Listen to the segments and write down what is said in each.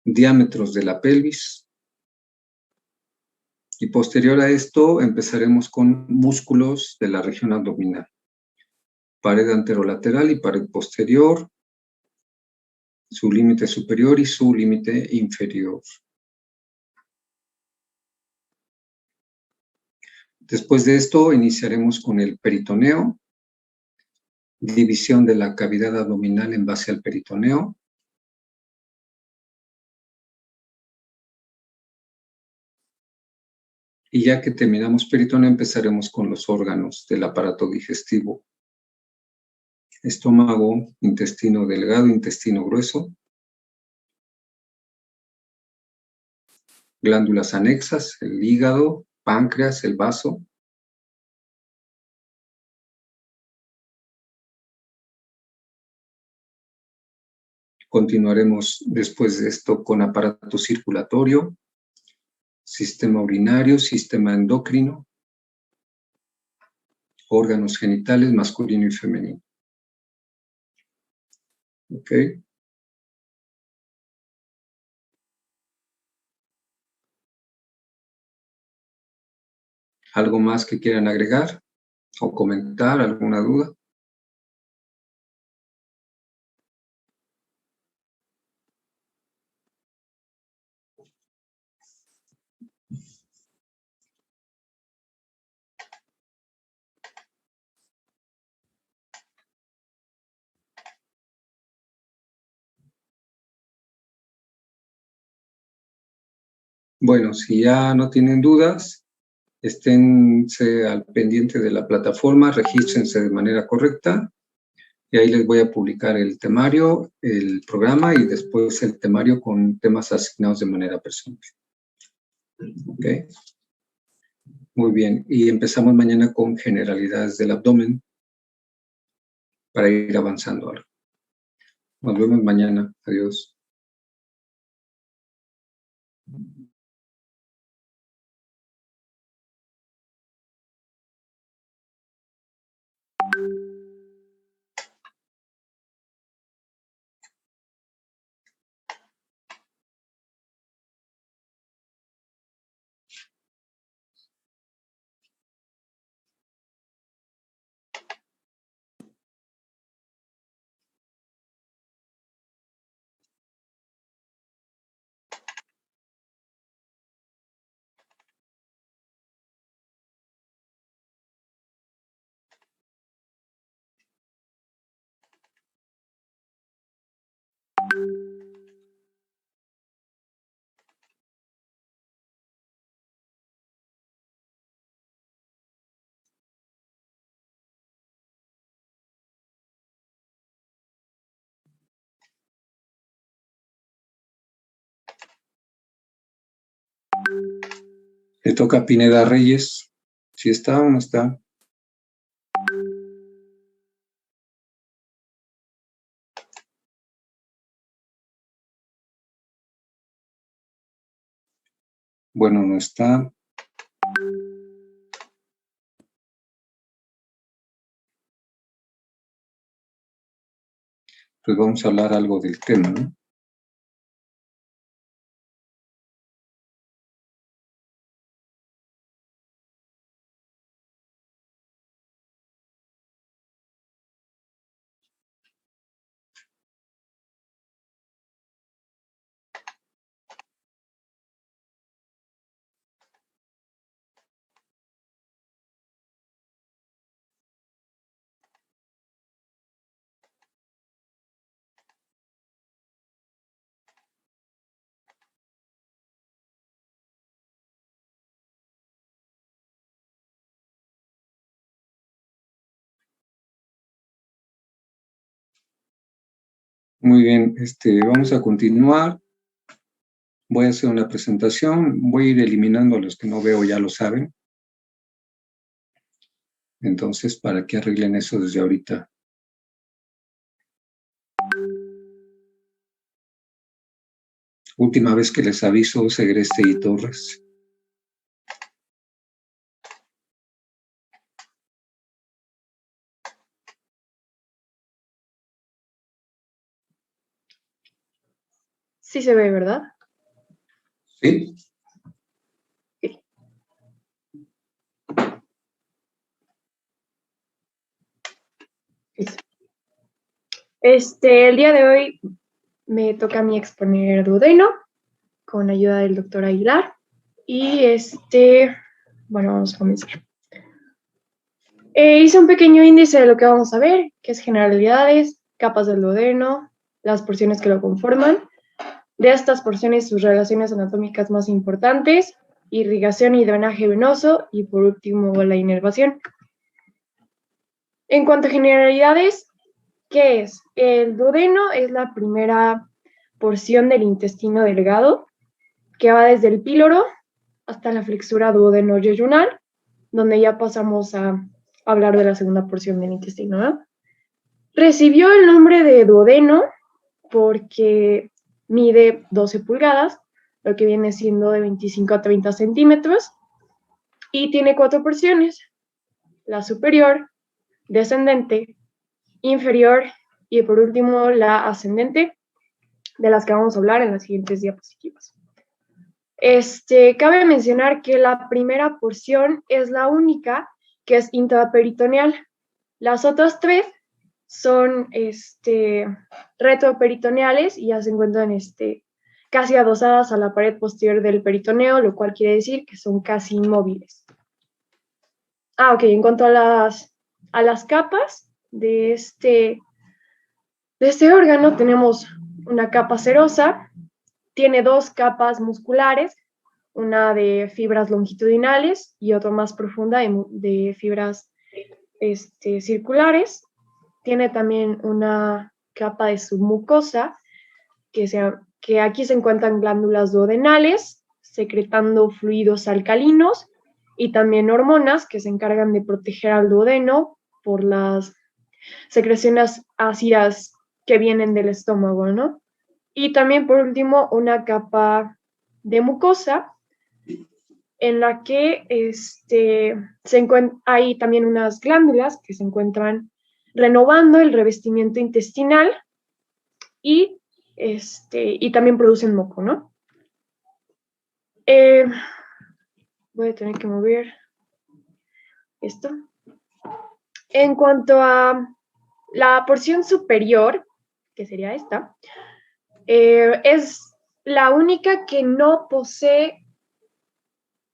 diámetros de la pelvis. Y posterior a esto empezaremos con músculos de la región abdominal. Pared anterolateral y pared posterior, su límite superior y su límite inferior. Después de esto iniciaremos con el peritoneo, división de la cavidad abdominal en base al peritoneo. Y ya que terminamos peritoneo, empezaremos con los órganos del aparato digestivo. Estómago, intestino delgado, intestino grueso. Glándulas anexas, el hígado, páncreas, el vaso. Continuaremos después de esto con aparato circulatorio, sistema urinario, sistema endocrino, órganos genitales masculino y femenino. ¿Ok? ¿Algo más que quieran agregar o comentar? ¿Alguna duda? Bueno, si ya no tienen dudas, esténse al pendiente de la plataforma, regístrense de manera correcta y ahí les voy a publicar el temario, el programa y después el temario con temas asignados de manera personal. ¿Ok? Muy bien, y empezamos mañana con generalidades del abdomen para ir avanzando algo. Nos vemos mañana. Adiós. Le toca a Pineda Reyes. ¿Sí está o no está? Bueno, no está. Pues vamos a hablar algo del tema, ¿no? Muy bien, vamos a continuar. Voy a hacer una presentación. Voy a ir eliminando a los que no veo, ya lo saben. Entonces, para que arreglen eso desde ahorita. Última vez que les aviso, Segreste y Torres. Sí se ve, ¿verdad? ¿Sí? El día de hoy me toca a mí exponer duodeno con ayuda del doctor Aguilar. Y bueno, vamos a comenzar. Hice un pequeño índice de lo que vamos a ver, que es generalidades, capas del duodeno, las porciones que lo conforman, de estas porciones sus relaciones anatómicas más importantes, irrigación y drenaje venoso, y por último la inervación. En cuanto a generalidades, ¿qué es? El duodeno es la primera porción del intestino delgado que va desde el píloro hasta la flexura duodeno-yeyunal, donde ya pasamos a hablar de la segunda porción del intestino, ¿no? Recibió el nombre de duodeno porque mide 12 pulgadas, lo que viene siendo de 25 a 30 centímetros, y tiene 4 porciones: la superior, descendente, inferior y por último la ascendente, de las que vamos a hablar en las siguientes diapositivas. Cabe mencionar que la primera porción es la única que es intraperitoneal. Las otras 3 son retroperitoneales y ya se encuentran casi adosadas a la pared posterior del peritoneo, lo cual quiere decir que son casi inmóviles. Ok, en cuanto a las capas de este órgano, tenemos una capa serosa, tiene 2 capas musculares, una de fibras longitudinales y otra más profunda de fibras circulares. Tiene también una capa de submucosa, que aquí se encuentran glándulas duodenales, secretando fluidos alcalinos, y también hormonas que se encargan de proteger al duodeno por las secreciones ácidas que vienen del estómago, ¿no? Y también, por último, una capa de mucosa, en la que hay también unas glándulas que se encuentran renovando el revestimiento intestinal y también producen moco, ¿no? Voy a tener que mover esto. En cuanto a la porción superior, que sería esta, es la única que no posee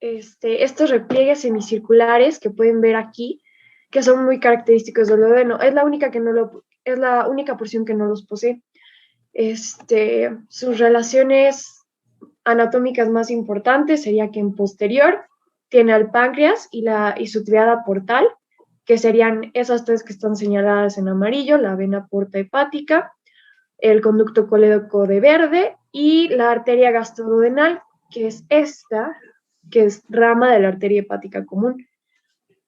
estos repliegues semicirculares que pueden ver aquí, que son muy característicos del duodeno. Es la única porción que no los posee. Sus relaciones anatómicas más importantes sería que en posterior tiene al páncreas y su triada portal, que serían esas 3 que están señaladas en amarillo: la vena porta hepática, el conducto colédoco de verde y la arteria gastroduodenal, que es esta, que es rama de la arteria hepática común.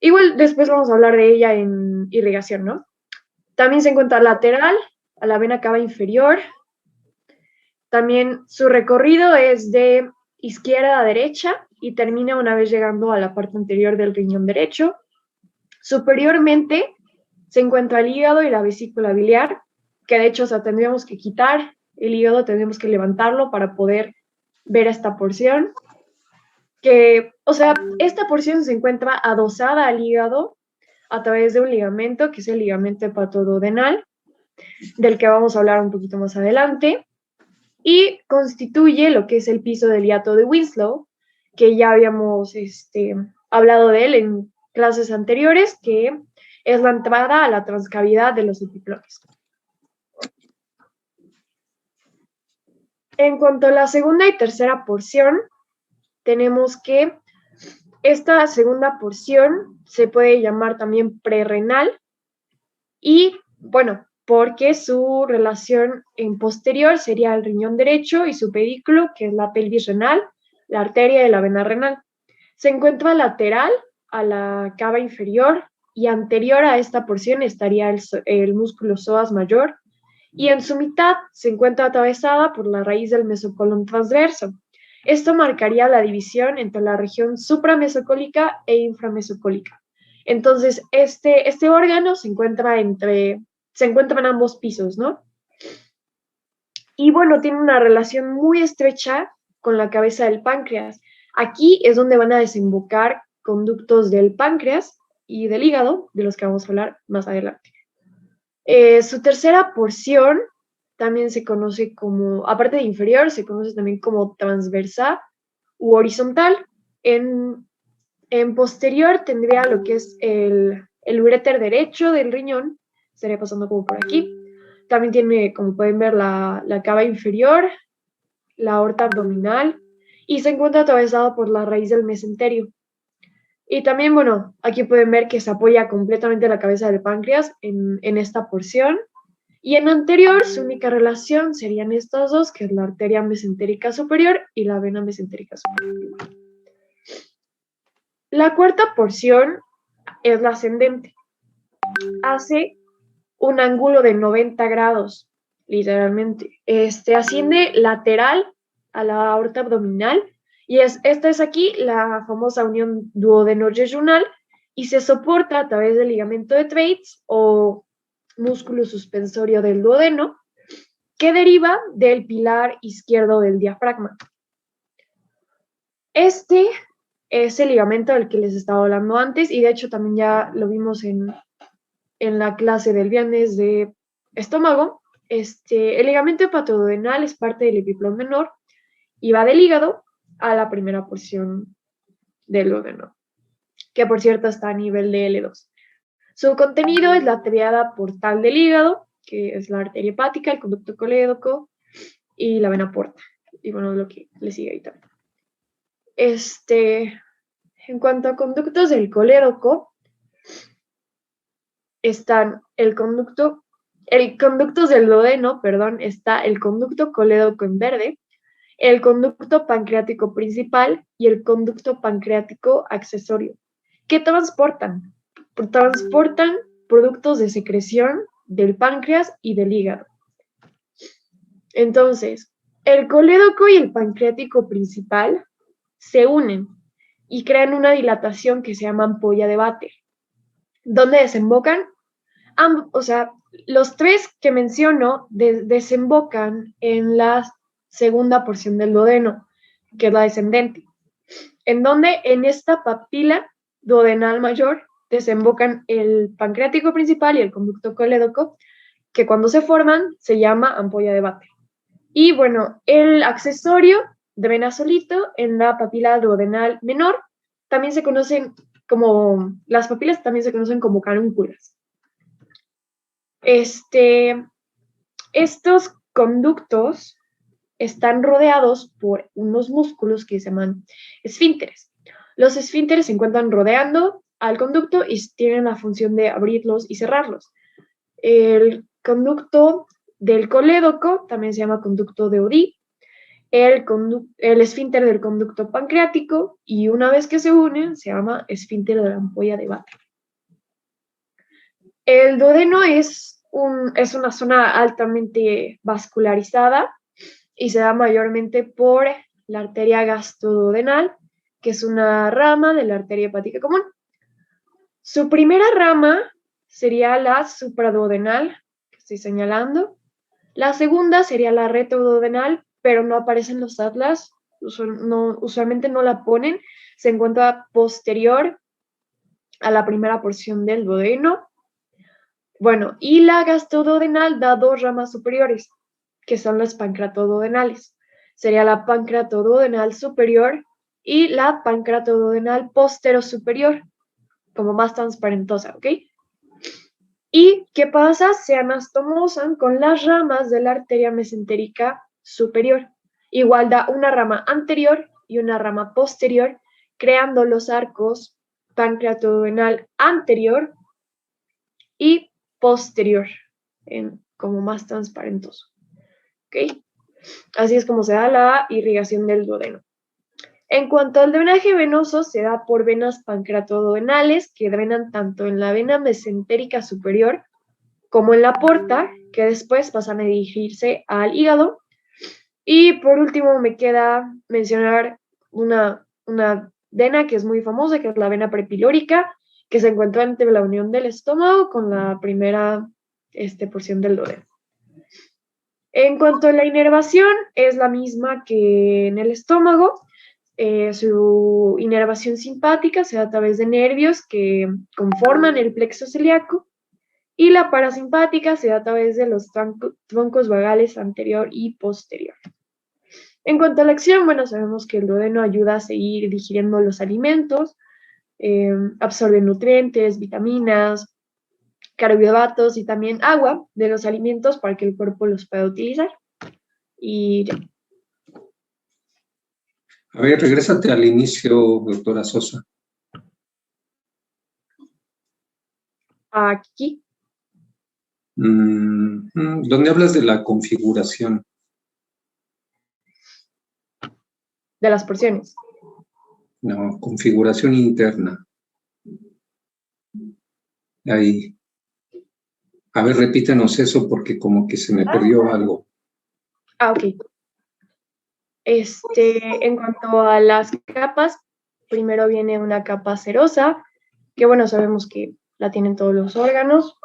Igual después vamos a hablar de ella en irrigación, ¿no? También se encuentra lateral a la vena cava inferior. También su recorrido es de izquierda a derecha y termina una vez llegando a la parte anterior del riñón derecho. Superiormente se encuentra el hígado y la vesícula biliar, que de hecho, o sea, tendríamos que quitar el hígado, tendríamos que levantarlo para poder ver esta porción. Esta porción se encuentra adosada al hígado a través de un ligamento, que es el ligamento hepatoduodenal, del que vamos a hablar un poquito más adelante, y constituye lo que es el piso del hiato de Winslow, que ya habíamos hablado de él en clases anteriores, que es la entrada a la transcavidad de los epiplones. En cuanto a la segunda y tercera porción, tenemos que esta segunda porción se puede llamar también prerrenal, y bueno, porque su relación en posterior sería el riñón derecho y su pedículo, que es la pelvis renal, la arteria de la vena renal. Se encuentra lateral a la cava inferior y anterior a esta porción estaría el músculo psoas mayor, y en su mitad se encuentra atravesada por la raíz del mesocolon transverso. Esto marcaría la división entre la región supramesocólica e inframesocólica. Entonces, este órgano se encuentra en ambos pisos, ¿no? Y bueno, tiene una relación muy estrecha con la cabeza del páncreas. Aquí es donde van a desembocar conductos del páncreas y del hígado, de los que vamos a hablar más adelante. Su tercera porción también se conoce como, aparte de inferior, se conoce también como transversal u horizontal. En posterior tendría lo que es el uréter derecho del riñón, estaría pasando como por aquí. También tiene, como pueden ver, la cava inferior, la aorta abdominal, y se encuentra atravesado por la raíz del mesenterio. Y también, bueno, aquí pueden ver que se apoya completamente la cabeza del páncreas en esta porción. Y en anterior, su única relación serían estas dos, que es la arteria mesentérica superior y la vena mesentérica superior. La cuarta porción es la ascendente. Hace un ángulo de 90 grados, literalmente. Asciende lateral a la aorta abdominal y esta es aquí la famosa unión duodeno-yeyunal y se soporta a través del ligamento de Treitz o músculo suspensorio del duodeno que deriva del pilar izquierdo del diafragma. Este es el ligamento del que les estaba hablando antes y de hecho también ya lo vimos en la clase del viernes de estómago. El ligamento hepatoduodenal es parte del epiplón menor y va del hígado a la primera porción del duodeno, que por cierto está a nivel de L2. Su contenido es la arteriada portal del hígado, que es la arteria hepática, el conducto colédoco y la vena porta. Y bueno, lo que le sigue ahí también. En cuanto a conductos del colédoco, están conductos del duodeno, está el conducto colédoco en verde, el conducto pancreático principal y el conducto pancreático accesorio. ¿Qué transportan? Transportan productos de secreción del páncreas y del hígado. Entonces, el colédoco y el pancreático principal se unen y crean una dilatación que se llama ampolla de Vater, donde desembocan, o sea, los tres que menciono desembocan en la segunda porción del duodeno, que es la descendente, en donde en esta papila duodenal mayor desembocan el pancreático principal y el conducto colédoco, que cuando se forman se llama ampolla de Vater. Y bueno, el accesorio de vena solito en la papila duodenal menor también se conocen como, las papilas también se conocen como carúnculas. Estos conductos están rodeados por unos músculos que se llaman esfínteres. Los esfínteres se encuentran rodeando al conducto y tienen la función de abrirlos y cerrarlos. El conducto del colédoco también se llama conducto de Oddi, el esfínter del conducto pancreático, y una vez que se unen se llama esfínter de la ampolla de Vater. El duodeno es una zona altamente vascularizada y se da mayormente por la arteria gastroduodenal, que es una rama de la arteria hepática común. Su primera rama sería la supraduodenal, que estoy señalando. La segunda sería la retroduodenal, pero no aparece en los atlas, usualmente no la ponen, se encuentra posterior a la primera porción del duodeno. Bueno, y la gastroduodenal da dos ramas superiores, que son las pancreatoduodenales. Sería la pancreatoduodenal superior y la pancreatoduodenal posterosuperior, como más transparentosa, ¿ok? ¿Y qué pasa? Se anastomosan con las ramas de la arteria mesentérica superior. Igual da una rama anterior y una rama posterior, creando los arcos pancreatoduodenal anterior y posterior, como más transparentoso. ¿Ok? Así es como se da la irrigación del duodeno. En cuanto al drenaje venoso, se da por venas pancreatoduodenales que drenan tanto en la vena mesentérica superior como en la porta, que después pasan a dirigirse al hígado. Y por último me queda mencionar una vena que es muy famosa, que es la vena prepilórica, que se encuentra entre la unión del estómago con la primera porción del duodeno. En cuanto a la inervación, es la misma que en el estómago. Su inervación simpática se da a través de nervios que conforman el plexo celíaco y la parasimpática se da a través de los troncos vagales anterior y posterior. En cuanto a la acción, bueno, sabemos que el duodeno ayuda a seguir digiriendo los alimentos, absorbe nutrientes, vitaminas, carbohidratos y también agua de los alimentos para que el cuerpo los pueda utilizar. Y ya. A ver, regrésate al inicio, doctora Sosa. Aquí. ¿Dónde hablas de la configuración? De las porciones. No, configuración interna. Ahí. A ver, repítenos eso porque como que se me perdió algo. Ok. En cuanto a las capas, primero viene una capa serosa, que bueno, sabemos que la tienen todos los órganos.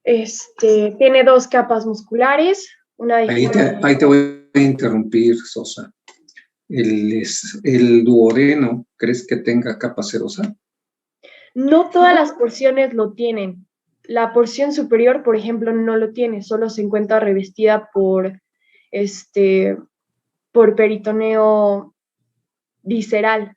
Tiene dos capas musculares. Ahí te voy a interrumpir, Sosa. ¿El duodeno crees que tenga capa serosa? No todas las porciones lo tienen. La porción superior, por ejemplo, no lo tiene, solo se encuentra revestida por peritoneo visceral.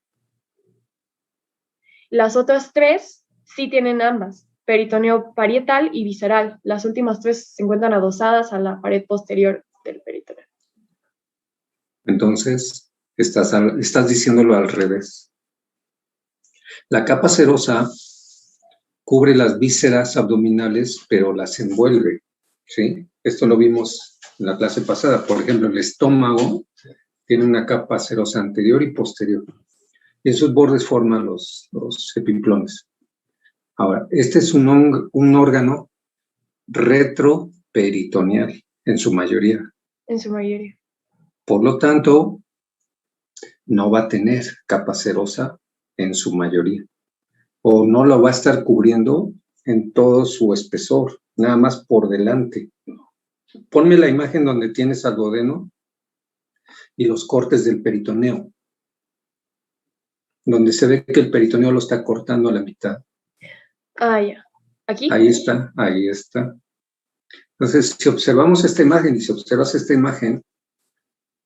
Las otras tres sí tienen ambas, peritoneo parietal y visceral. Las últimas tres se encuentran adosadas a la pared posterior del peritoneo. Entonces, estás diciéndolo al revés. La capa serosa cubre las vísceras abdominales, pero las envuelve, ¿sí? Esto lo vimos en la clase pasada. Por ejemplo, el estómago tiene una capa serosa anterior y posterior. Y esos bordes forman los epiplones. Ahora, este es un órgano retroperitoneal, en su mayoría. En su mayoría. Por lo tanto, no va a tener capa serosa en su mayoría. O no lo va a estar cubriendo en todo su espesor, nada más por delante. Ponme la imagen donde tienes al duodeno y los cortes del peritoneo, donde se ve que el peritoneo lo está cortando a la mitad. Ah, ya. ¿Aquí? Ahí está, ahí está. Entonces, si observamos esta imagen y si observas esta imagen,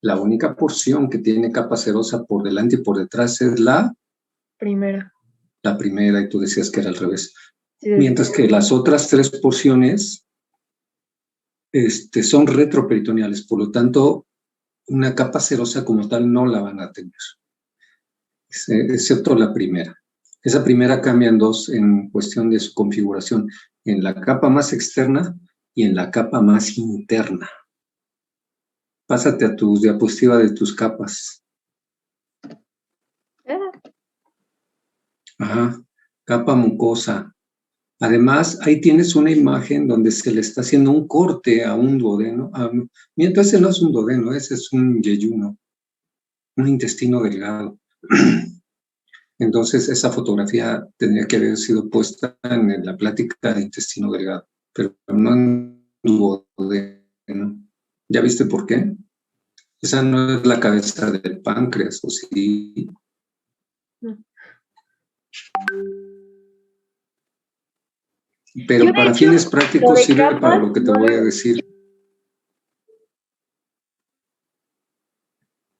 la única porción que tiene capa serosa por delante y por detrás es la primera. La primera, y tú decías que era al revés. Sí, mientras que las otras tres porciones son retroperitoneales, por lo tanto, una capa serosa como tal no la van a tener, excepto la primera. Esa primera cambia en dos en cuestión de su configuración, en la capa más externa y en la capa más interna. Pásate a tu diapositiva de tus capas. Ajá, capa mucosa. Además, ahí tienes una imagen donde se le está haciendo un corte a un duodeno. Mientras ese no es un duodeno, ese es un yeyuno, un intestino delgado. Entonces, esa fotografía tendría que haber sido puesta en la plática de intestino delgado, pero no en duodeno. ¿Ya viste por qué? Esa no es la cabeza del páncreas, ¿o sí? No. Pero para fines prácticos sirve para lo que te voy a decir.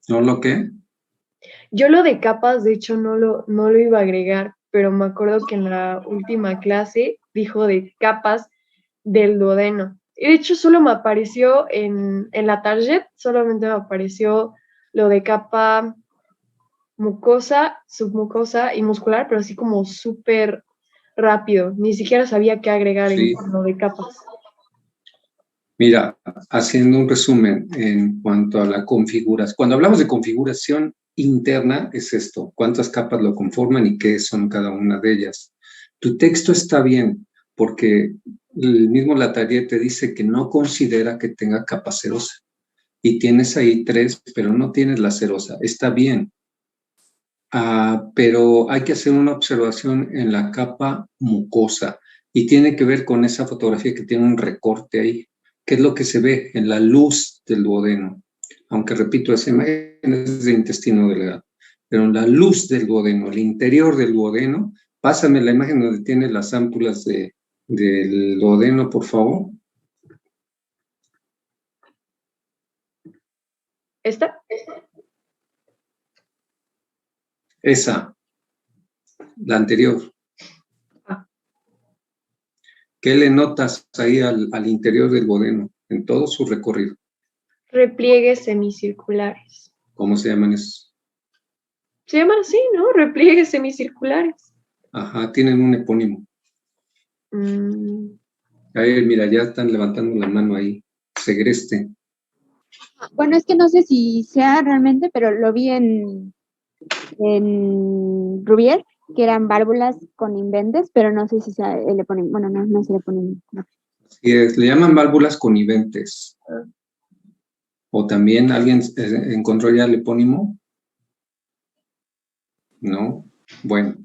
¿No lo qué? Yo lo de capas, de hecho, no lo iba a agregar, pero me acuerdo que en la última clase dijo de capas del duodeno. Y de hecho, solo me apareció en la target, solamente me apareció lo de capa mucosa, submucosa y muscular, pero así como súper rápido. Ni siquiera sabía qué agregar en lo de capas. Mira, haciendo un resumen en cuanto a la configuración. Cuando hablamos de configuración interna, es esto: cuántas capas lo conforman y qué son cada una de ellas. Tu texto está bien, porque el mismo Latarier te dice que no considera que tenga capa serosa. Y tienes ahí tres, pero no tienes la serosa. Está bien. Pero hay que hacer una observación en la capa mucosa. Y tiene que ver con esa fotografía que tiene un recorte ahí. ¿Qué es lo que se ve en la luz del duodeno? Aunque repito, esa imagen es de intestino delgado. Pero en la luz del duodeno, el interior del duodeno, pásame la imagen donde tiene las ámpulas del duodeno, por favor. ¿Esta? Esa, la anterior. Ah. ¿Qué le notas ahí al interior del duodeno en todo su recorrido? Repliegues semicirculares. ¿Cómo se llaman esos? Se llaman así, ¿no? Repliegues semicirculares. Ajá, tienen un epónimo. Ahí, mira, ya están levantando la mano ahí. Segreste. Bueno, es que no sé si sea realmente, pero lo vi en Rubier, que eran válvulas con inventes, pero no sé si sea el epónimo. Bueno, no es el epónimo. No. Así es, le llaman válvulas coniventes. ¿O también alguien encontró ya el epónimo? ¿No? Bueno.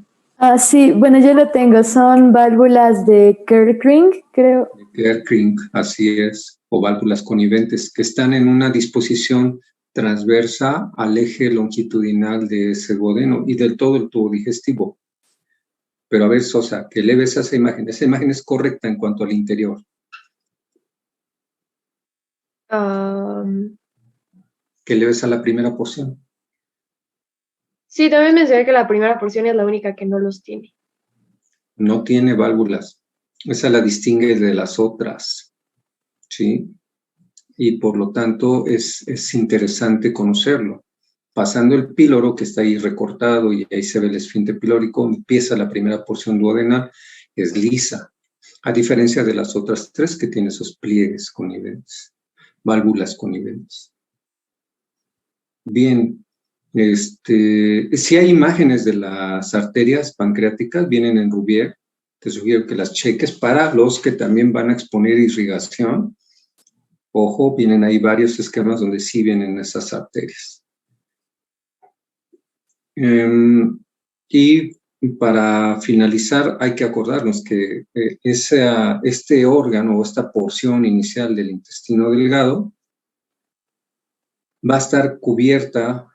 Sí, bueno, yo lo tengo. Son válvulas de Kerckring, creo. Kerckring, así es. O válvulas coniventes, que están en una disposición transversa al eje longitudinal de ese duodeno y del todo el tubo digestivo. Pero a ver, Sosa, que le ves a esa imagen. Esa imagen es correcta en cuanto al interior. ¿Qué le ves a la primera porción? Sí, también mencioné que la primera porción es la única que no los tiene. No tiene válvulas. Esa la distingue de las otras, ¿sí? Y por lo tanto es interesante conocerlo. Pasando el píloro, que está ahí recortado y ahí se ve el esfínter pilórico, empieza la primera porción duodenal, es lisa, a diferencia de las otras tres que tiene esos pliegues coniventes, válvulas coniventes. Bien, si hay imágenes de las arterias pancreáticas, vienen en Rubier, te sugiero que las cheques para los que también van a exponer irrigación. Ojo, vienen ahí varios esquemas donde sí vienen esas arterias. Y para finalizar, hay que acordarnos que este órgano o esta porción inicial del intestino delgado va a estar cubierta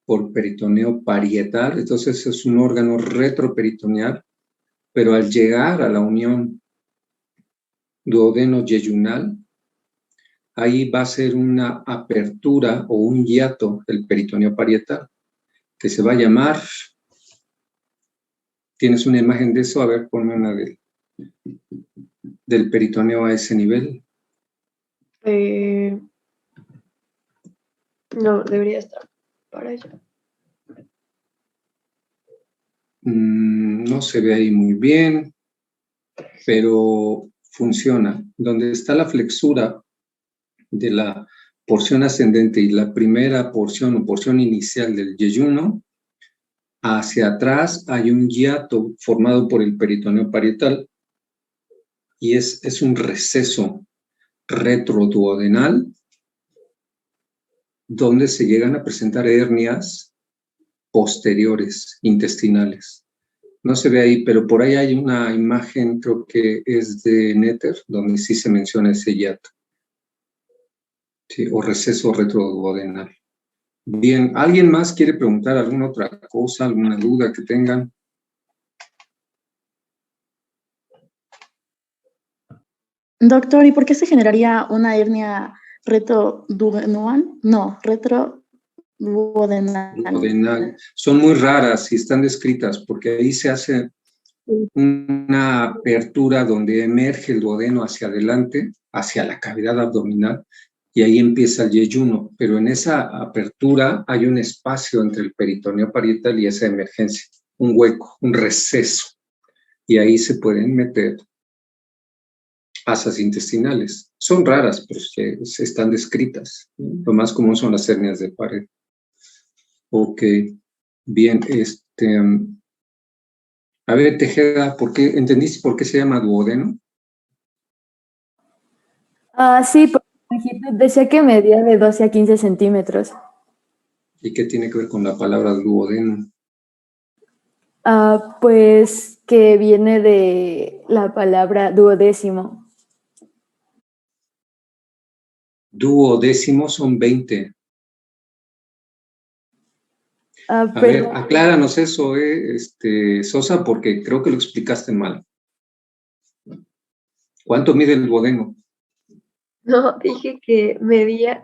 por peritoneo parietal, entonces es un órgano retroperitoneal, pero al llegar a la unión duodeno-yeyunal, ahí va a ser una apertura o un hiato del peritoneo parietal, que se va a llamar, ¿tienes una imagen de eso? A ver, ponme una del peritoneo a ese nivel. No, debería estar para allá. No se ve ahí muy bien, pero funciona. Donde está la flexura de la porción ascendente y la primera porción o porción inicial del yeyuno, hacia atrás hay un hiato formado por el peritoneo parietal y es un receso retroduodenal donde se llegan a presentar hernias posteriores intestinales. No se ve ahí, pero por ahí hay una imagen, creo que es de Netter, donde sí se menciona ese hiato, ¿sí? O receso retroduodenal. Bien, ¿alguien más quiere preguntar alguna otra cosa, alguna duda que tengan? Doctor, ¿y por qué se generaría una hernia retroduodenal? No, retroduodenal. Son muy raras y están descritas porque ahí se hace una apertura donde emerge el duodeno hacia adelante, hacia la cavidad abdominal, y ahí empieza el yeyuno, pero en esa apertura hay un espacio entre el peritoneo parietal y esa emergencia, un hueco, un receso, y ahí se pueden meter asas intestinales. Son raras, pero están descritas. Lo más común son las hernias de pared. Ok, bien, a ver, Tejeda, ¿entendiste por qué se llama duodeno? Sí, por la longitud decía que medía de 12 a 15 centímetros. ¿Y qué tiene que ver con la palabra duodeno? Pues que viene de la palabra duodécimo. duodécimos son 20. A ver, Pero acláranos eso, Sosa, porque creo que lo explicaste mal. ¿Cuánto mide el duodeno? No, dije que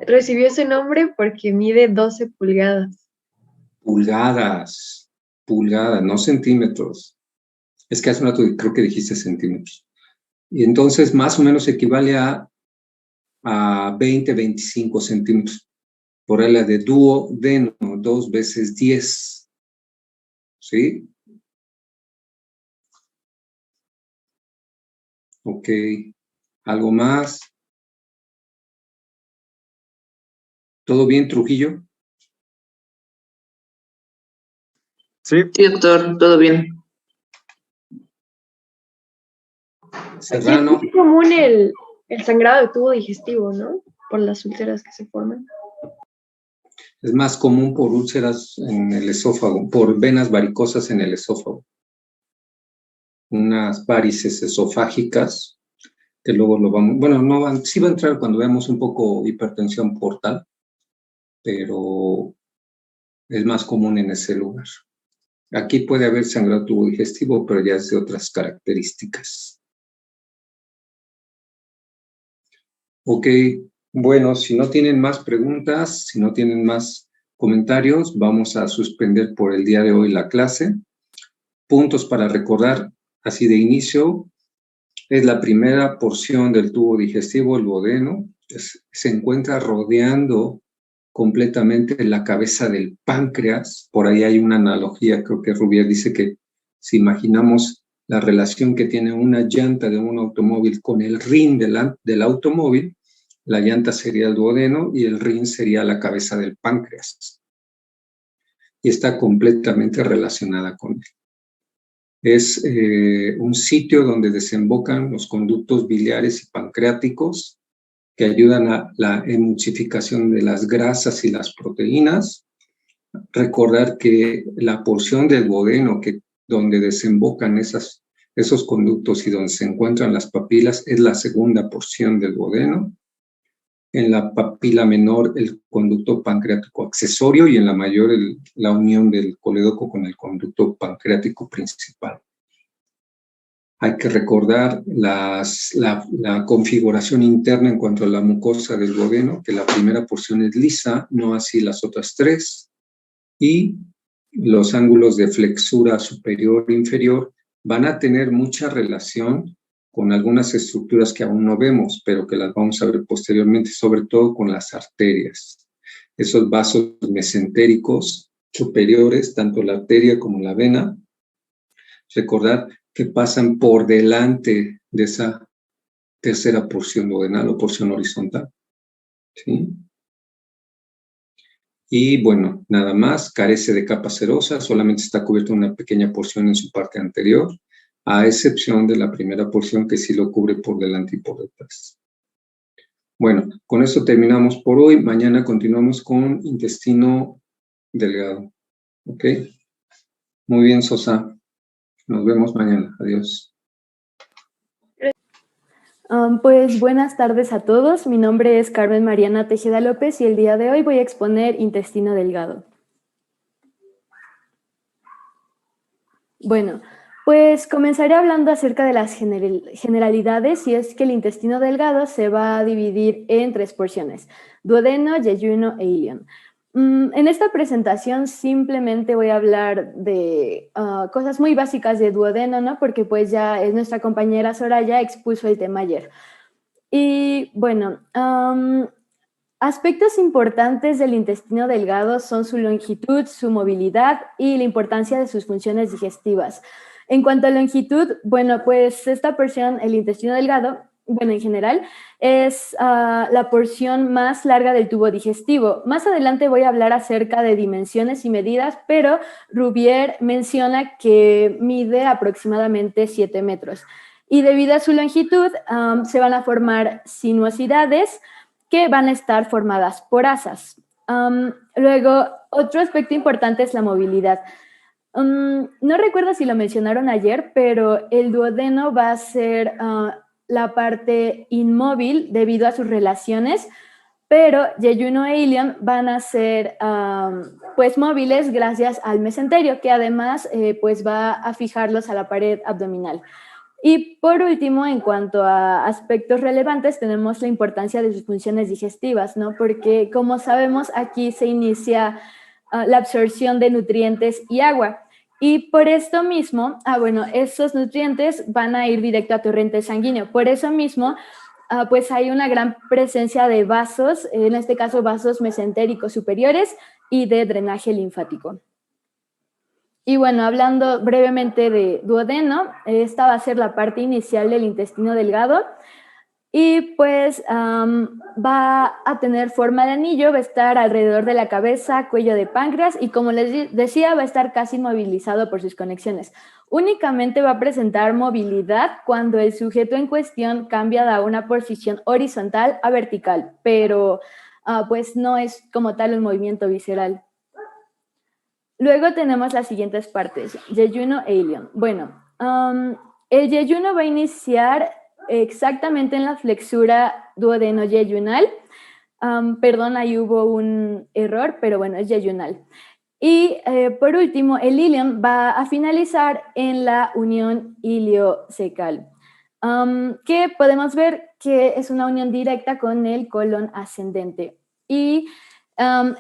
recibió ese nombre porque mide 12 pulgadas. Pulgadas, no centímetros. Es que hace un rato creo que dijiste centímetros. Y entonces más o menos equivale a 20, 25 centímetros. Por ahí la de duodeno, 2 veces 10. ¿Sí? Ok. ¿Algo más? ¿Todo bien, Trujillo? Sí, doctor, todo bien. Serrano. Es muy común el sangrado de tubo digestivo, ¿no? Por las úlceras que se forman. Es más común por úlceras en el esófago, por venas varicosas en el esófago. Unas varices esofágicas, que luego lo vamos, bueno, no van, sí va a entrar cuando veamos un poco hipertensión portal, pero es más común en ese lugar. Aquí puede haber sangrado tubo digestivo, pero ya es de otras características. Ok, bueno, si no tienen más preguntas, si no tienen más comentarios, vamos a suspender por el día de hoy la clase. Puntos para recordar, así de inicio, es la primera porción del tubo digestivo, el duodeno. Se encuentra rodeando completamente la cabeza del páncreas. Por ahí hay una analogía, creo que Rubier dice que si imaginamos la relación que tiene una llanta de un automóvil con el rin del automóvil, la llanta sería el duodeno y el rin sería la cabeza del páncreas. Y está completamente relacionada con él. Es un sitio donde desembocan los conductos biliares y pancreáticos que ayudan a la emulsificación de las grasas y las proteínas. Recordar que la porción del duodeno donde desembocan esos conductos y donde se encuentran las papilas es la segunda porción del duodeno. En la papila menor el conducto pancreático accesorio y en la mayor la unión del colédoco con el conducto pancreático principal. Hay que recordar la configuración interna en cuanto a la mucosa del duodeno, que la primera porción es lisa, no así las otras tres, y los ángulos de flexura superior e inferior van a tener mucha relación con algunas estructuras que aún no vemos, pero que las vamos a ver posteriormente, sobre todo con las arterias. Esos vasos mesentéricos superiores, tanto la arteria como la vena, recordar que pasan por delante de esa tercera porción duodenal o porción horizontal. ¿Sí? Y bueno, nada más, carece de capa serosa, solamente está cubierta una pequeña porción en su parte anterior, a excepción de la primera porción que sí lo cubre por delante y por detrás. Bueno, con esto terminamos por hoy. Mañana continuamos con intestino delgado. ¿Ok? Muy bien, Sosa. Nos vemos mañana. Adiós. Pues buenas tardes a todos. Mi nombre es Carmen Mariana Tejeda López y el día de hoy voy a exponer intestino delgado. Bueno, pues comenzaré hablando acerca de las generalidades, y es que el intestino delgado se va a dividir en 3 porciones: duodeno, yeyuno e ilion. En esta presentación simplemente voy a hablar de cosas muy básicas de duodeno, ¿no? Porque pues ya es nuestra compañera Soraya expuso el tema ayer. Y bueno, aspectos importantes del intestino delgado son su longitud, su movilidad y la importancia de sus funciones digestivas. En cuanto a longitud, bueno, pues esta porción, el intestino delgado, bueno, en general, es la porción más larga del tubo digestivo. Más adelante voy a hablar acerca de dimensiones y medidas, pero Rubier menciona que mide aproximadamente 7 metros. Y debido a su longitud, se van a formar sinuosidades que van a estar formadas por asas. Luego, otro aspecto importante es la movilidad. No recuerdo si lo mencionaron ayer, pero el duodeno va a ser la parte inmóvil debido a sus relaciones pero yeyuno e ilion van a ser pues móviles gracias al mesenterio, que además pues va a fijarlos a la pared abdominal. Y por último, en cuanto a aspectos relevantes, tenemos la importancia de sus funciones digestivas, ¿no? Porque, como sabemos, aquí se inicia la absorción de nutrientes y agua. Y por esto mismo, bueno, esos nutrientes van a ir directo a torrente sanguíneo. Por eso mismo, pues hay una gran presencia de vasos, en este caso vasos mesentéricos superiores y de drenaje linfático. Y bueno, hablando brevemente de duodeno, esta va a ser la parte inicial del intestino delgado y pues va a tener forma de anillo, va a estar alrededor de la cabeza, cuello de páncreas y como les decía, va a estar casi inmovilizado por sus conexiones. Únicamente va a presentar movilidad cuando el sujeto en cuestión cambia de una posición horizontal a vertical, pero pues no es como tal un movimiento visceral. Luego tenemos las siguientes partes, yeyuno e ilion. Bueno, el yeyuno va a iniciar exactamente en la flexura duodeno-yeyunal. Perdón, ahí hubo un error, pero bueno, es yeyunal. Y por último, el ilion va a finalizar en la unión iliocecal, que podemos ver que es una unión directa con el colon ascendente. Y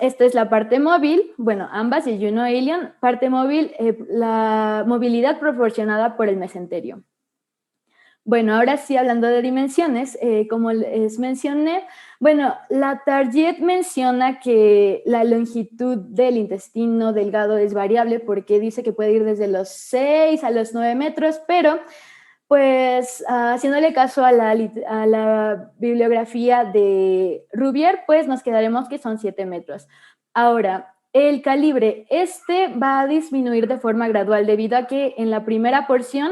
esta es la parte móvil, bueno, ambas, yeyuno e ilion, parte móvil, la movilidad proporcionada por el mesenterio. Bueno, ahora sí, hablando de dimensiones, como les mencioné, bueno, la Target menciona que la longitud del intestino delgado es variable porque dice que puede ir desde los 6 a los 9 metros, pero pues haciéndole caso a la bibliografía de Rubier, pues nos quedaremos que son 7 metros. Ahora, el calibre, va a disminuir de forma gradual debido a que en la primera porción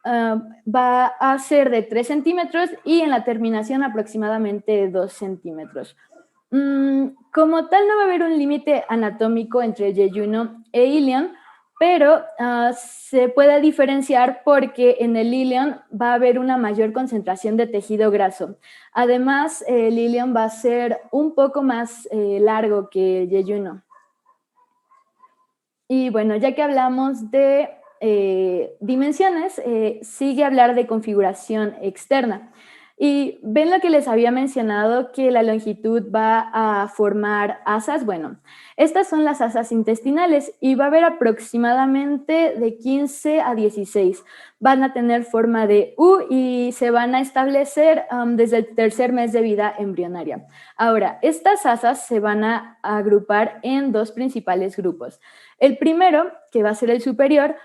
va a ser de 3 centímetros y en la terminación aproximadamente 2 centímetros. Como tal, no va a haber un límite anatómico entre yeyuno e ilion, pero se puede diferenciar porque en el ilion va a haber una mayor concentración de tejido graso. Además, el ilion va a ser un poco más largo que el yeyuno. Y bueno, ya que hablamos de dimensiones, sigue hablar de configuración externa. Y ven lo que les había mencionado, que la longitud va a formar asas. Bueno, estas son las asas intestinales y va a haber aproximadamente de 15 a 16. Van a tener forma de U y se van a establecer desde el tercer mes de vida embrionaria. Ahora, estas asas se van a agrupar en dos principales grupos. El primero, que va a ser el superior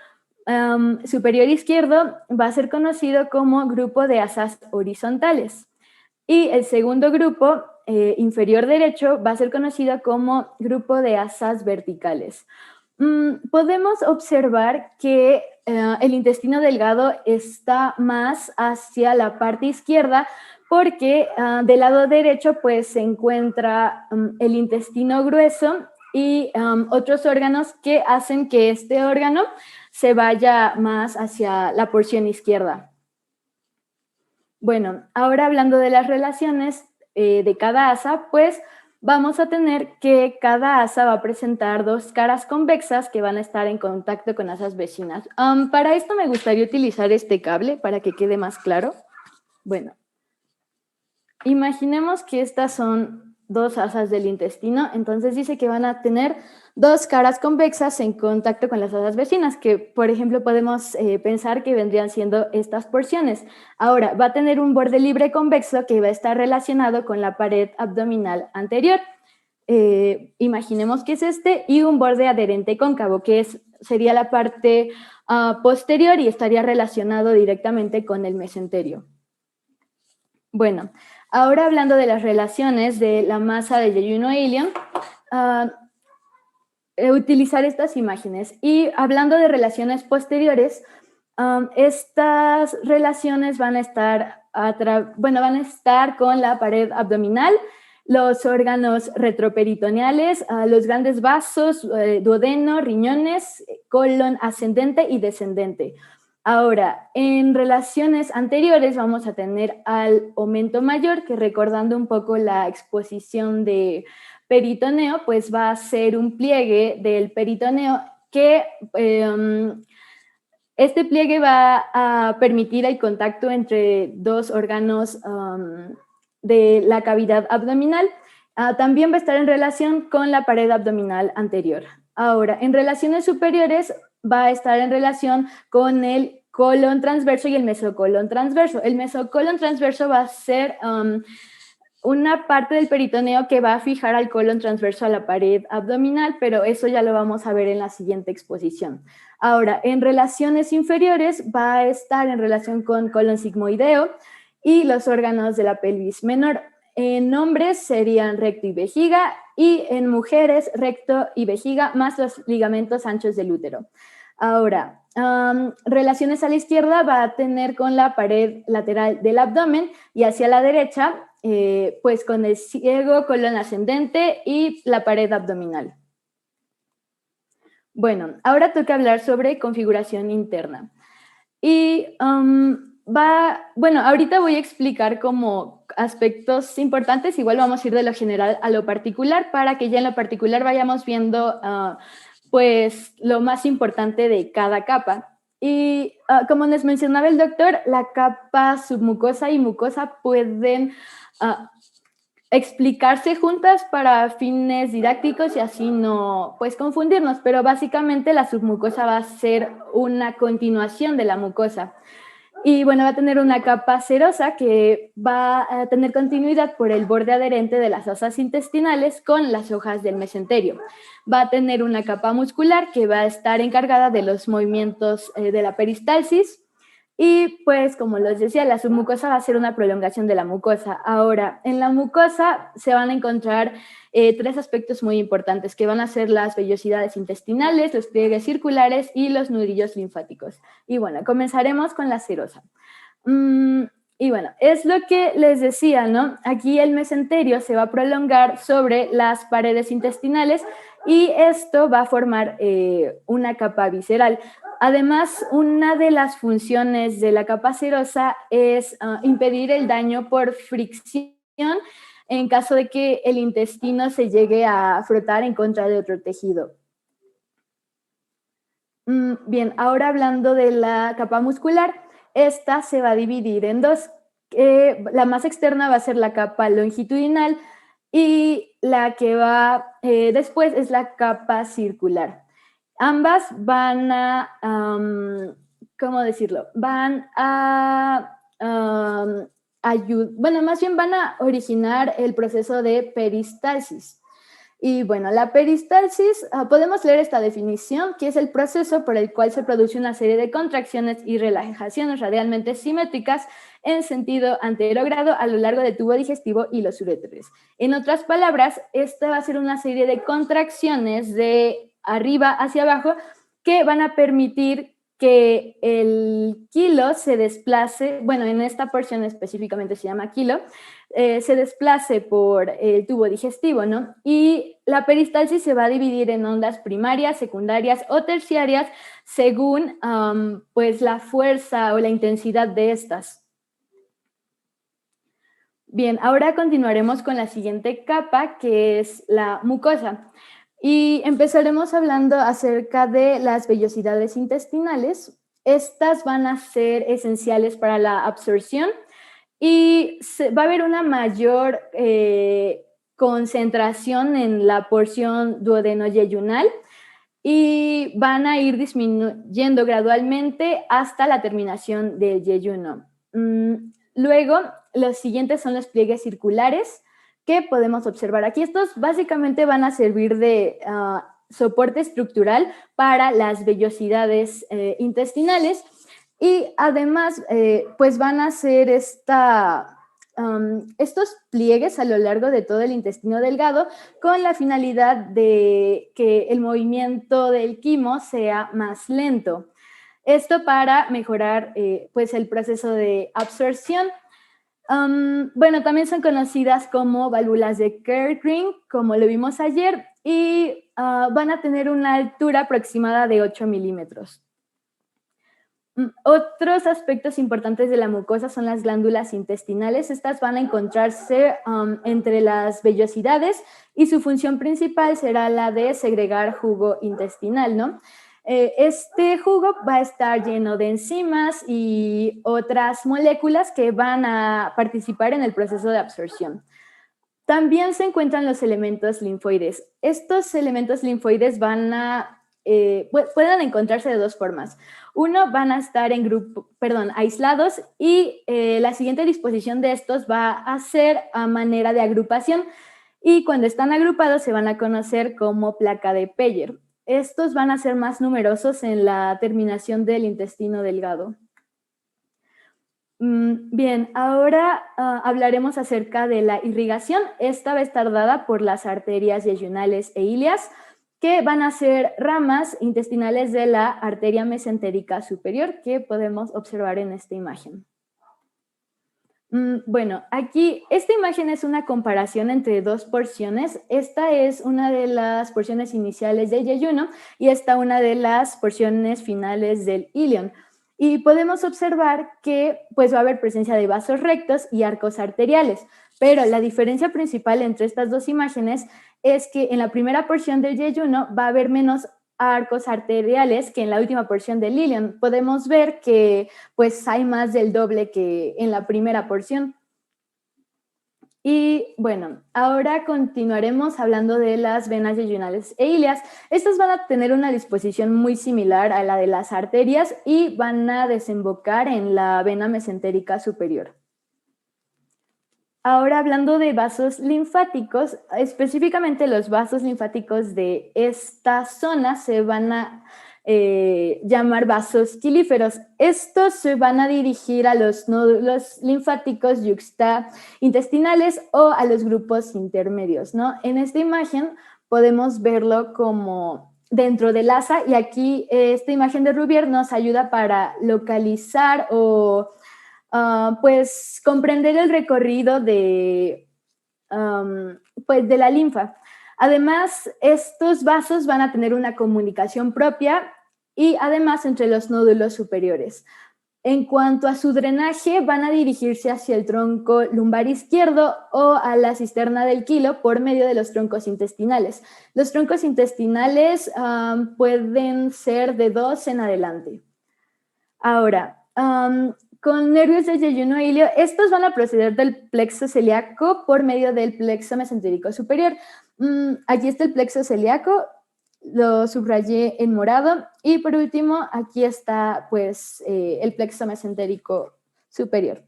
izquierdo, va a ser conocido como grupo de asas horizontales. Y el segundo grupo, inferior derecho, va a ser conocido como grupo de asas verticales. Podemos observar que el intestino delgado está más hacia la parte izquierda porque del lado derecho pues, se encuentra el intestino grueso y otros órganos que hacen que este órgano se vaya más hacia la porción izquierda. Bueno, ahora hablando de las relaciones de cada asa, pues vamos a tener que cada asa va a presentar dos caras convexas que van a estar en contacto con asas vecinas. Para esto me gustaría utilizar este cable para que quede más claro. Bueno, imaginemos que estas son dos asas del intestino, entonces dice que van a tener dos caras convexas en contacto con las asas vecinas, que por ejemplo podemos pensar que vendrían siendo estas porciones. Ahora, va a tener un borde libre convexo que va a estar relacionado con la pared abdominal anterior. Imaginemos que es y un borde adherente cóncavo, que sería la parte posterior y estaría relacionado directamente con el mesenterio. Bueno, ahora hablando de las relaciones de la masa de yeyuno e ilion, utilizar estas imágenes. Y hablando de relaciones posteriores, estas relaciones van a estar con la pared abdominal, los órganos retroperitoneales, los grandes vasos, duodeno, riñones, colon ascendente y descendente. Ahora, en relaciones anteriores vamos a tener al aumento mayor, que recordando un poco la exposición de peritoneo, pues va a ser un pliegue del peritoneo que este pliegue va a permitir el contacto entre dos órganos de la cavidad abdominal. También va a estar en relación con la pared abdominal anterior. Ahora, en relaciones superiores va a estar en relación con el colon transverso y el mesocolon transverso. El mesocolon transverso va a ser una parte del peritoneo que va a fijar al colon transverso a la pared abdominal, pero eso ya lo vamos a ver en la siguiente exposición. Ahora, en relaciones inferiores va a estar en relación con colon sigmoideo y los órganos de la pelvis menor. En hombres serían recto y vejiga, y en mujeres recto y vejiga más los ligamentos anchos del útero. Ahora, relaciones a la izquierda va a tener con la pared lateral del abdomen, y hacia la derecha, pues con el ciego, colon ascendente y la pared abdominal. Bueno, ahora toca hablar sobre configuración interna. Y bueno, ahorita voy a explicar como aspectos importantes, igual vamos a ir de lo general a lo particular, para que ya en lo particular vayamos viendo pues lo más importante de cada capa. Y como les mencionaba el doctor, la capa submucosa y mucosa pueden explicarse juntas para fines didácticos y así no pues confundirnos, pero básicamente la submucosa va a ser una continuación de la mucosa. Y bueno, va a tener una capa serosa que va a tener continuidad por el borde adherente de las osas intestinales con las hojas del mesenterio. Va a tener una capa muscular que va a estar encargada de los movimientos de la peristalsis. Y pues, como les decía, la submucosa va a ser una prolongación de la mucosa. Ahora, en la mucosa se van a encontrar tres aspectos muy importantes, que van a ser las vellosidades intestinales, los pliegues circulares y los nudillos linfáticos. Y bueno, comenzaremos con la serosa. Y bueno, es lo que les decía, ¿no? Aquí el mesenterio se va a prolongar sobre las paredes intestinales y esto va a formar una capa visceral. Además, una de las funciones de la capa serosa es impedir el daño por fricción en caso de que el intestino se llegue a frotar en contra de otro tejido. Bien, ahora hablando de la capa muscular, esta se va a dividir en dos. La más externa va a ser la capa longitudinal y la que va después es la capa circular. Ambas van a, ¿cómo decirlo? Van a bueno, más bien van a originar el proceso de peristalsis. Y bueno, la peristalsis, podemos leer esta definición, que es el proceso por el cual se produce una serie de contracciones y relajaciones radialmente simétricas en sentido anterogrado a lo largo del tubo digestivo y los uréteres. En otras palabras, esta va a ser una serie de contracciones de arriba hacia abajo que van a permitir que el quilo se desplace, bueno, en esta porción específicamente se llama quilo, se desplace por el tubo digestivo, ¿no? Y la peristalsis se va a dividir en ondas primarias, secundarias o terciarias según pues la fuerza o la intensidad de estas. Bien, ahora continuaremos con la siguiente capa, que es la mucosa. Y empezaremos hablando acerca de las vellosidades intestinales. Estas van a ser esenciales para la absorción y va a haber una mayor concentración en la porción duodeno-yeyunal y van a ir disminuyendo gradualmente hasta la terminación del yeyuno. Luego, los siguientes son los pliegues circulares que podemos observar aquí. Estos básicamente van a servir de soporte estructural para las vellosidades intestinales y además pues van a hacer estos pliegues a lo largo de todo el intestino delgado con la finalidad de que el movimiento del quimo sea más lento. Esto para mejorar pues el proceso de absorción. Bueno, también son conocidas como válvulas de Kerr-Green, como lo vimos ayer, y van a tener una altura aproximada de 8 milímetros. Otros aspectos importantes de la mucosa son las glándulas intestinales. Estas van a encontrarse entre las vellosidades y su función principal será la de segregar jugo intestinal, ¿no? Este jugo va a estar lleno de enzimas y otras moléculas que van a participar en el proceso de absorción. También se encuentran los elementos linfoides. Estos elementos linfoides van a pueden encontrarse de dos formas. Uno, van a estar aislados y la siguiente disposición de estos va a ser a manera de agrupación y cuando están agrupados se van a conocer como placa de Peyer. Estos van a ser más numerosos en la terminación del intestino delgado. Bien, ahora hablaremos acerca de la irrigación. Esta va a estar dada por las arterias yeyunales e íleas, que van a ser ramas intestinales de la arteria mesentérica superior, que podemos observar en esta imagen. Bueno, aquí esta imagen es una comparación entre dos porciones. Esta es una de las porciones iniciales del yeyuno y esta una de las porciones finales del ilion. Y podemos observar que pues, va a haber presencia de vasos rectos y arcos arteriales, pero la diferencia principal entre estas dos imágenes es que en la primera porción del yeyuno va a haber menos arcos arteriales que en la última porción del ilion. Podemos ver que pues, hay más del doble que en la primera porción. Y bueno, ahora continuaremos hablando de las venas yeyunales e íleas. Estas van a tener una disposición muy similar a la de las arterias y van a desembocar en la vena mesentérica superior. Ahora hablando de vasos linfáticos, específicamente los vasos linfáticos de esta zona se van a llamar vasos quilíferos. Estos se van a dirigir a los nódulos linfáticos yuxtaintestinales o a los grupos intermedios, ¿no? En esta imagen podemos verlo como dentro del asa y aquí esta imagen de Rubier nos ayuda para localizar o pues comprender el recorrido de la linfa. Además, estos vasos van a tener una comunicación propia y además entre los nódulos superiores. En cuanto a su drenaje, van a dirigirse hacia el tronco lumbar izquierdo o a la cisterna del quilo por medio de los troncos intestinales. Los troncos intestinales pueden ser de 2 en adelante. Ahora, con nervios de yeyuno e ilio, estos van a proceder del plexo celíaco por medio del plexo mesentérico superior. Aquí está el plexo celíaco, lo subrayé en morado. Y por último, aquí está pues, el plexo mesentérico superior.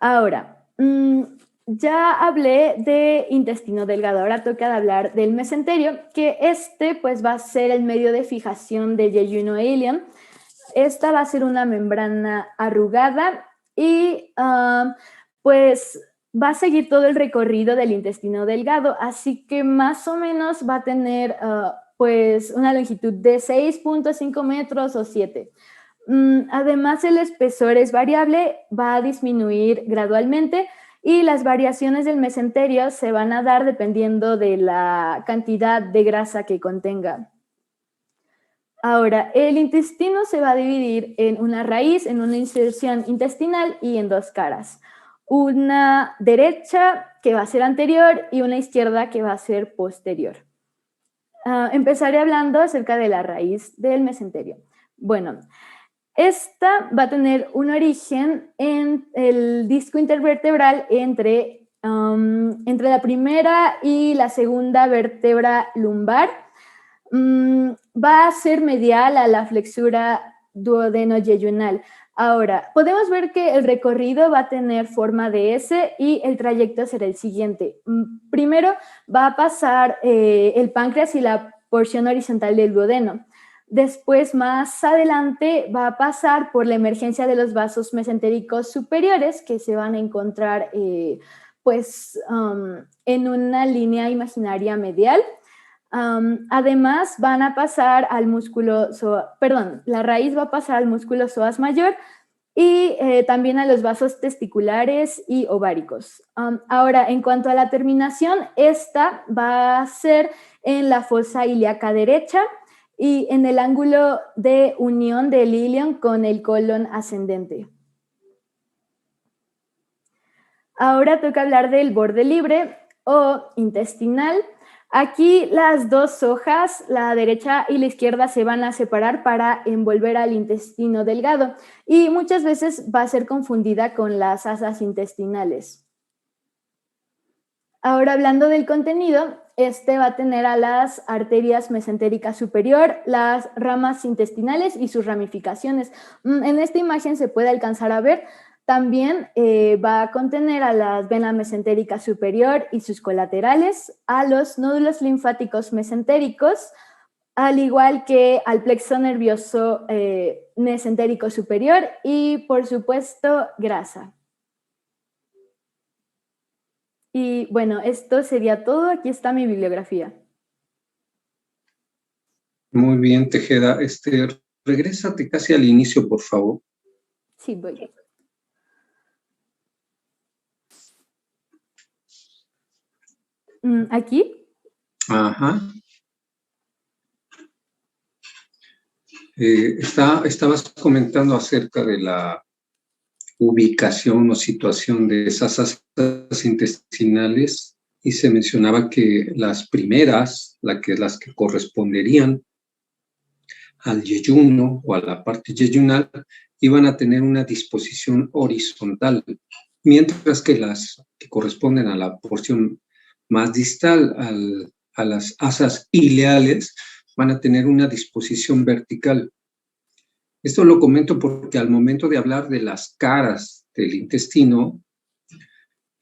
Ahora, ya hablé de intestino delgado, ahora toca hablar del mesenterio, que pues, va a ser el medio de fijación de yeyuno e ilion. Esta va a ser una membrana arrugada y pues va a seguir todo el recorrido del intestino delgado, así que más o menos va a tener pues una longitud de 6.5 metros o 7. Además, el espesor es variable, va a disminuir gradualmente y las variaciones del mesenterio se van a dar dependiendo de la cantidad de grasa que contenga. Ahora, el intestino se va a dividir en una raíz, en una inserción intestinal y en 2 caras. Una derecha que va a ser anterior y una izquierda que va a ser posterior. Empezaré hablando acerca de la raíz del mesenterio. Bueno, esta va a tener un origen en el disco intervertebral entre la primera y la segunda vértebra lumbar. Va a ser medial a la flexura duodeno-yeyunal. Ahora, podemos ver que el recorrido va a tener forma de S y el trayecto será el siguiente. Primero va a pasar el páncreas y la porción horizontal del duodeno. Después, más adelante, va a pasar por la emergencia de los vasos mesentéricos superiores que se van a encontrar en una línea imaginaria medial. Además, van a pasar al músculo, la raíz va a pasar al músculo psoas mayor y también a los vasos testiculares y ováricos. Ahora, en cuanto a la terminación, esta va a ser en la fosa ilíaca derecha y en el ángulo de unión del ilion con el colon ascendente. Ahora toca hablar del borde libre o intestinal. Aquí las dos hojas, la derecha y la izquierda, se van a separar para envolver al intestino delgado y muchas veces va a ser confundida con las asas intestinales. Ahora, hablando del contenido, este va a tener a las arterias mesentérica superior, las ramas intestinales y sus ramificaciones. En esta imagen se puede alcanzar a ver. También va a contener a la vena mesentérica superior y sus colaterales, a los nódulos linfáticos mesentéricos, al igual que al plexo nervioso mesentérico superior y, por supuesto, grasa. Y bueno, esto sería todo. Aquí está mi bibliografía. Muy bien, Tejeda. Regrésate casi al inicio, por favor. Sí, voy. ¿Aquí? Ajá. Estabas comentando acerca de la ubicación o situación de esas asas intestinales y se mencionaba que las primeras, las que corresponderían al yeyuno o a la parte yeyunal, iban a tener una disposición horizontal, mientras que las que corresponden a la porción más distal, a las asas ileales, van a tener una disposición vertical. Esto lo comento porque al momento de hablar de las caras del intestino,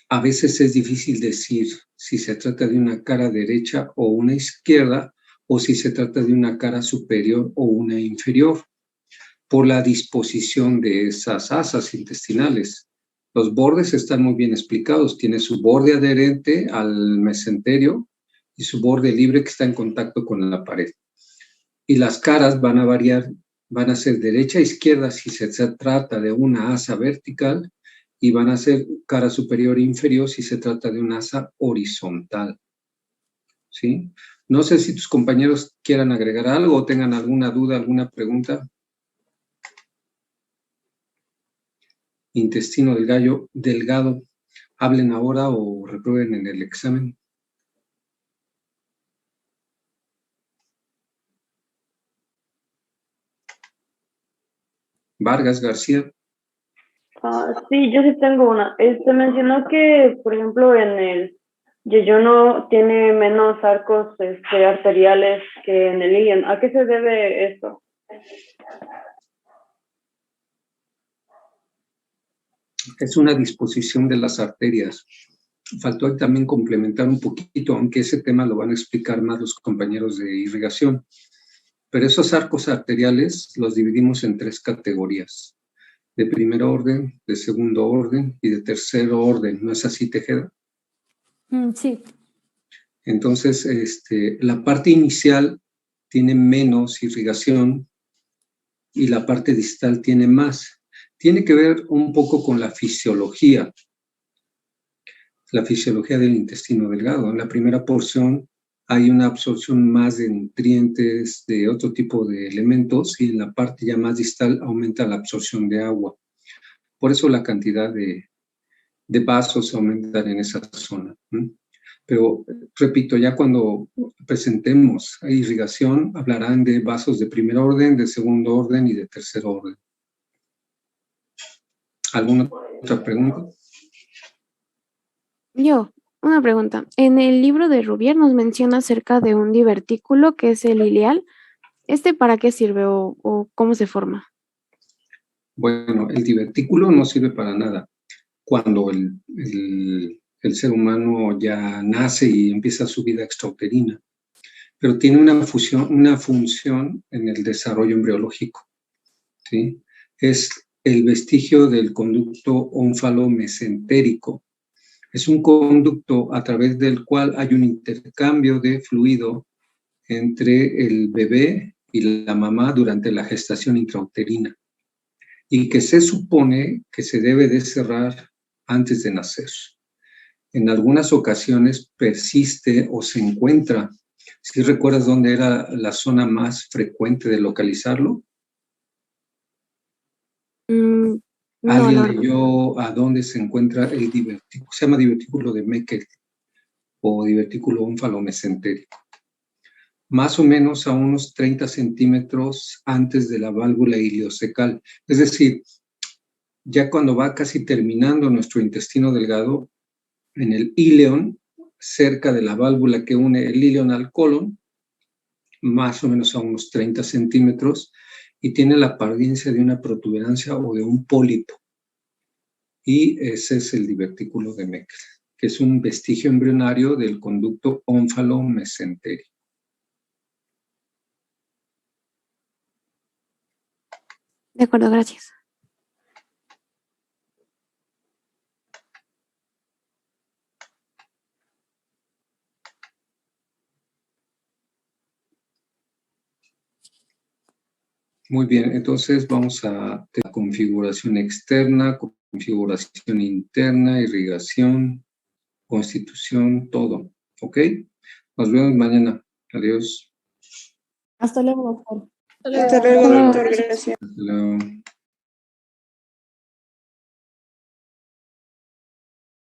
a veces es difícil decir si se trata de una cara derecha o una izquierda, o si se trata de una cara superior o una inferior, por la disposición de esas asas intestinales. Los bordes están muy bien explicados. Tiene su borde adherente al mesenterio y su borde libre que está en contacto con la pared. Y las caras van a variar, van a ser derecha e izquierda si se trata de una asa vertical, y van a ser cara superior e inferior si se trata de una asa horizontal. ¿Sí? No sé si tus compañeros quieran agregar algo o tengan alguna duda, alguna pregunta. Intestino delgado, hablen ahora o reprueben en el examen. Vargas García. Sí, yo sí tengo una. Mencionó que, por ejemplo, en el yeyuno tiene menos arcos arteriales que en el ilion. ¿A qué se debe esto? Es una disposición de las arterias. Faltó también complementar un poquito, aunque ese tema lo van a explicar más los compañeros de irrigación. Pero esos arcos arteriales los dividimos en 3 categorías: de primer orden, de segundo orden y de tercer orden. ¿No es así, Tejeda? Sí. Entonces, la parte inicial tiene menos irrigación y la parte distal tiene más. Tiene que ver un poco con la fisiología del intestino delgado. En la primera porción hay una absorción más de nutrientes, de otro tipo de elementos, y en la parte ya más distal aumenta la absorción de agua. Por eso la cantidad de vasos aumentan en esa zona. Pero, repito, ya cuando presentemos a irrigación, hablarán de vasos de primer orden, de segundo orden y de tercer orden. ¿Alguna otra pregunta? Yo, una pregunta. En el libro de Rubier nos menciona acerca de un divertículo que es el ileal. ¿Para qué sirve o cómo se forma? Bueno, el divertículo no sirve para nada. Cuando el ser humano ya nace y empieza su vida extrauterina, pero tiene una función en el desarrollo embriológico, ¿sí? Es el vestigio del conducto ónfalo-mesentérico. Es un conducto a través del cual hay un intercambio de fluido entre el bebé y la mamá durante la gestación intrauterina, y que se supone que se debe de cerrar antes de nacer. En algunas ocasiones persiste o se encuentra ¿Sí recuerdas dónde era la zona más frecuente de localizarlo? No, ¿Alguien no. leyó a dónde se encuentra el divertículo? Se llama divertículo de Meckel o divertículo ónfalo-mesentérico. Más o menos a unos 30 centímetros antes de la válvula iliocecal. Es decir, ya cuando va casi terminando nuestro intestino delgado, en el íleon, cerca de la válvula que une el íleon al colon, más o menos a unos 30 centímetros, y tiene la apariencia de una protuberancia o de un pólipo. Y ese es el divertículo de Meckel, que es un vestigio embrionario del conducto ónfalo-mesentérico. De acuerdo, gracias. Muy bien, entonces vamos a la configuración externa, configuración interna, irrigación, constitución, todo. ¿Ok? Nos vemos mañana. Adiós. Hasta luego, doctor. Hasta luego, doctor. Gracias. Hasta luego.